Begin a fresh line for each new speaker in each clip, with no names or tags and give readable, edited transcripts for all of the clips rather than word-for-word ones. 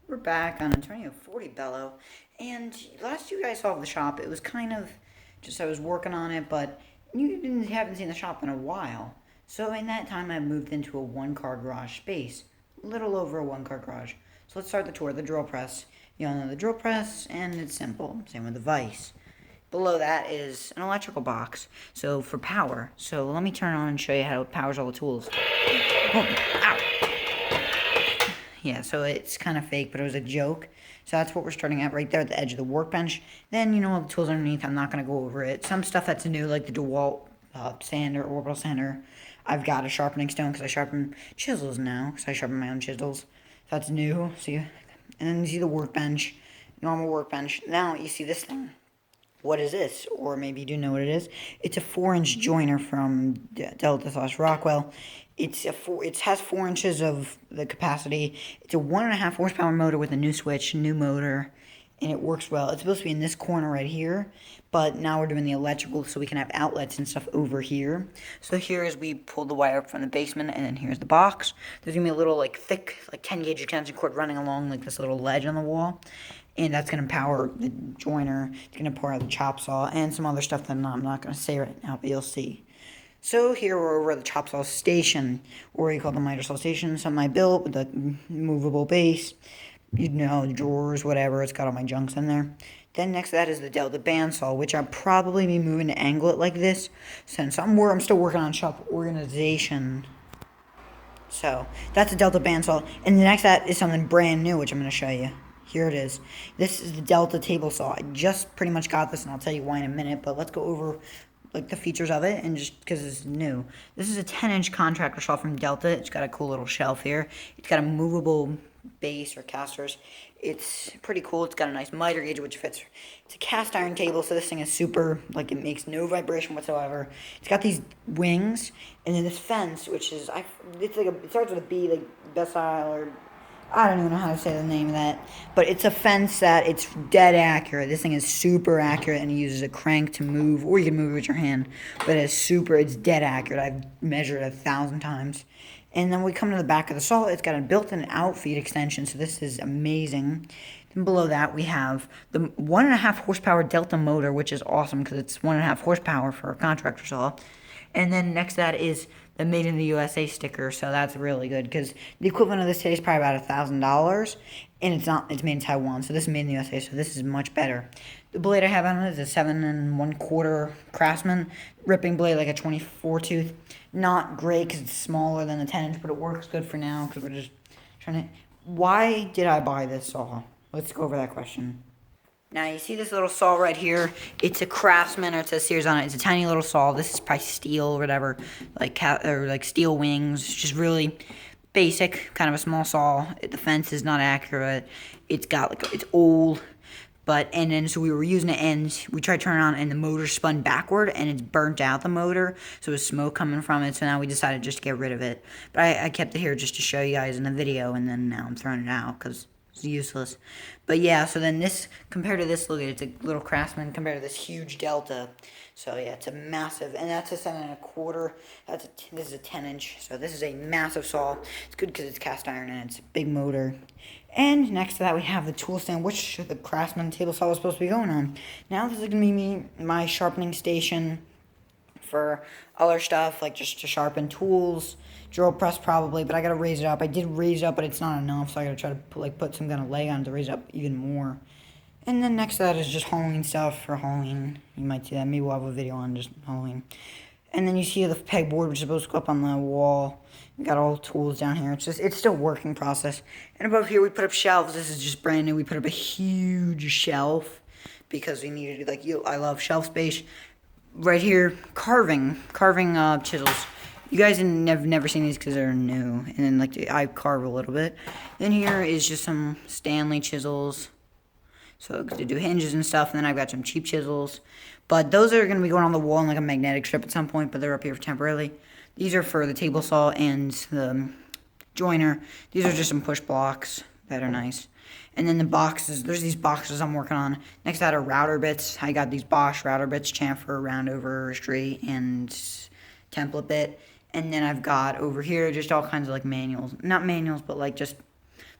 We're back on Antonio 40 Bello, and last you guys saw the shop, it was kind of just I was working on it, but haven't seen the shop in a while. So in that time, I moved into a one-car garage space, a little over a one-car garage. So let's start the tour. The drill press. You all know the drill press, and it's simple. Same with the vise. Below that is an electrical box, so for power. So let me turn on and show you how it powers all the tools. Oh, ow. Yeah, so it's kind of fake, but it was a joke. So that's what we're starting at right there at the edge of the workbench. Then, all the tools underneath, I'm not going to go over it. Some stuff that's new, like the DeWalt sander, orbital sander. I've got a sharpening stone because I sharpen chisels now, because I sharpen my own chisels. So that's new. See, and then you see the workbench, normal workbench. Now you see this thing. What is this? Or maybe you do know what it is. It's a 4-inch joiner from Delta/Rockwell. It has 4 inches of the capacity. It's a 1.5 horsepower motor with a new switch, new motor, and it works well. It's supposed to be in this corner right here, but now we're doing the electrical so we can have outlets and stuff over here. So here is we pulled the wire up from the basement, and then here's the box. There's gonna be a little thick 10 gauge extension cord running along like this little ledge on the wall. And that's going to power the joiner, it's going to power the chop saw, and some other stuff that I'm not going to say right now, but you'll see. So here we're over at the chop saw station, or you call the miter saw station, something I built with a movable base, drawers, whatever, it's got all my junks in there. Then next to that is the Delta bandsaw, which I'll probably be moving to angle it like this, since I'm still working on shop organization. So that's the Delta bandsaw, and the next to that is something brand new, which I'm going to show you. Here it is. This is the Delta table saw. I just pretty much got this, and I'll tell you why in a minute, but let's go over the features of it, and just because it's new. This is a 10-inch contractor saw from Delta. It's got a cool little shelf here. It's got a movable base or casters. It's pretty cool. It's got a nice miter gauge, which fits. It's a cast iron table, so this thing is super, it makes no vibration whatsoever. It's got these wings, and then this fence, which is, it starts with a B, Bessile, or I don't even know how to say the name of that, but it's a fence that it's dead accurate. This thing is super accurate, and it uses a crank to move, or you can move it with your hand, but it's dead accurate. I've measured it 1,000 times. And then we come to the back of the saw. It's got a built-in outfeed extension, so this is amazing. Then below that, we have the 1.5 horsepower Delta motor, which is awesome because it's 1.5 horsepower for a contractor saw. And then next to that is the Made in the USA sticker, so that's really good because the equivalent of this today is probably about $1,000, and it's made in Taiwan, so this is made in the USA, so this is much better. The blade I have on it is a 7 1/4 Craftsman ripping blade, like a 24 tooth. Not great because it's smaller than the 10-inch, but it works good for now because we're just trying to. Why did I buy this saw? Let's go over that question. Now, you see this little saw right here? It's a Craftsman, or it says Sears on it. It's a tiny little saw. This is probably steel or whatever, like steel wings. It's just really basic, kind of a small saw. The fence is not accurate. It's got, it's old. So we were using it, and we tried turning it on, and the motor spun backward, and it's burnt out the motor, so there's smoke coming from it, so now we decided just to get rid of it. But I kept it here just to show you guys in the video, and then now I'm throwing it out, because it's useless. But yeah, so then this, compared to this, look at it, it's a little Craftsman compared to this huge Delta. So yeah, it's a massive, and that's a 7 1/4. This is a 10-inch, so this is a massive saw. It's good because it's cast iron and it's a big motor. And next to that, we have the tool stand, which the Craftsman table saw was supposed to be going on. Now this is going to be my sharpening station for other stuff, like just to sharpen tools, drill press probably, but I got to raise it up. I did raise it up, but it's not enough, so I got to try to put some kind of leg on it to raise it up even more. And then next to that is just Halloween stuff for Halloween. You might see that. Maybe we'll have a video on just Halloween. And then you see the pegboard, which is supposed to go up on the wall. We got all the tools down here. It's still a working process. And above here, we put up shelves. This is just brand new. We put up a huge shelf because we needed, I love shelf space. Right here, carving chisels. You guys have never seen these because they're new. And then, I carve a little bit. Then here is just some Stanley chisels. So to do hinges and stuff, and then I've got some cheap chisels. But those are going to be going on the wall in a magnetic strip at some point, but they're up here temporarily. These are for the table saw and the joiner. These are just some push blocks that are nice. And then the boxes, there's these boxes I'm working on. Next to that are router bits. I got these Bosch router bits, chamfer, roundover, straight, and template bit. And then I've got over here just all kinds of manuals. Not manuals, but just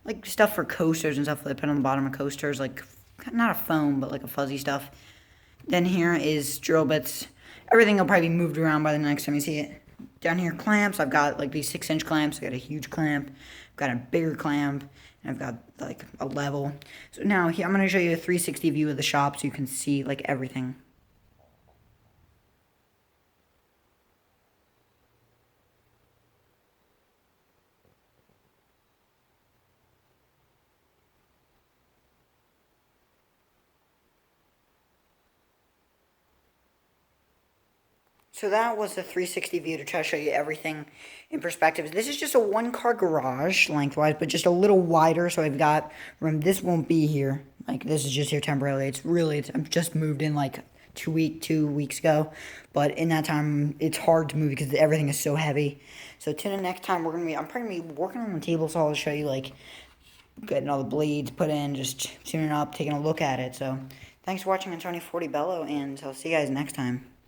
like stuff for coasters and stuff that they put on the bottom of coasters, like not a foam, but like a fuzzy stuff. Then here is drill bits. Everything will probably be moved around by the next time you see it. Down here, clamps. I've got like these 6-inch clamps. I got a huge clamp. I've got a bigger clamp. And I've got like a level. So now here, I'm going to show you a 360 view of the shop so you can see like everything. So that was the 360 view to try to show you everything in perspective. This is just a one-car garage lengthwise, but just a little wider. So I've got room. This won't be here. Like this is just here temporarily. I've just moved in like 2 weeks ago, but in that time it's hard to move because everything is so heavy. So till the next time I'm probably gonna be working on the table saw to show you like getting all the blades put in, just tuning up, taking a look at it. So thanks for watching on Tony 40 Bello, and I'll see you guys next time.